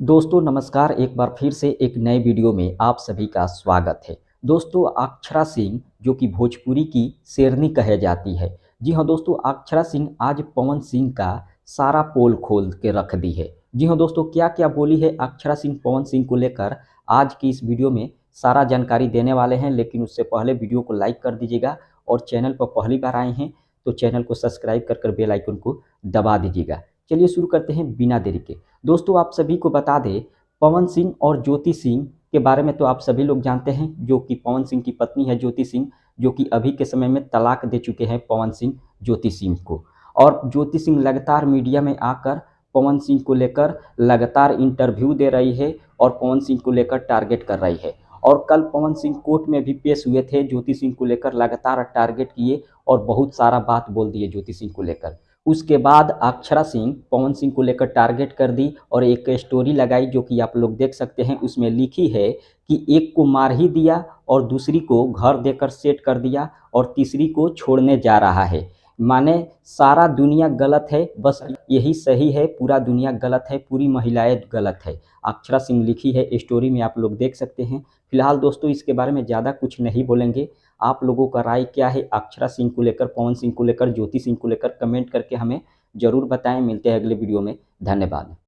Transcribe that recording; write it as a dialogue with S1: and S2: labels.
S1: दोस्तों नमस्कार। एक बार फिर से एक नए वीडियो में आप सभी का स्वागत है। दोस्तों अक्षरा सिंह जो कि भोजपुरी की शेरनी कहे जाती है। जी हाँ दोस्तों, अक्षरा सिंह आज पवन सिंह का सारा पोल खोल के रख दी है। जी हाँ दोस्तों, क्या क्या बोली है अक्षरा सिंह पवन सिंह को लेकर आज की इस वीडियो में सारा जानकारी देने वाले हैं। लेकिन उससे पहले वीडियो को लाइक कर दीजिएगा और चैनल पर पहली बार आए हैं तो चैनल को सब्सक्राइब कर बेल आइकन को दबा दीजिएगा। चलिए शुरू करते हैं बिना देरी के। दोस्तों आप सभी को बता दें, पवन सिंह और ज्योति सिंह के बारे में तो आप सभी लोग जानते हैं, जो कि पवन सिंह की पत्नी है ज्योति सिंह, जो कि अभी के समय में तलाक दे चुके हैं पवन सिंह ज्योति सिंह को। और ज्योति सिंह लगातार मीडिया में आकर पवन सिंह को लेकर लगातार इंटरव्यू दे रही है और पवन सिंह को लेकर टारगेट कर रही है। और कल पवन सिंह कोर्ट में भी पेश हुए थे, ज्योति सिंह को लेकर लगातार टारगेट किए और बहुत सारा बात बोल दिए ज्योति सिंह को लेकर। उसके बाद अक्षरा सिंह पवन सिंह को लेकर टारगेट कर दी और एक स्टोरी लगाई, जो कि आप लोग देख सकते हैं। उसमें लिखी है कि एक को मार ही दिया और दूसरी को घर देकर सेट कर दिया और तीसरी को छोड़ने जा रहा है। माने सारा दुनिया गलत है, बस यही सही है, पूरा दुनिया गलत है, पूरी महिलाएं गलत है। अक्षरा सिंह लिखी है, स्टोरी में आप लोग देख सकते हैं। फिलहाल दोस्तों इसके बारे में ज़्यादा कुछ नहीं बोलेंगे। आप लोगों का राय क्या है अक्षरा सिंह को लेकर, पवन सिंह को लेकर, ज्योति सिंह को लेकर, कमेंट करके हमें ज़रूर बताएं। मिलते हैं अगले वीडियो में। धन्यवाद।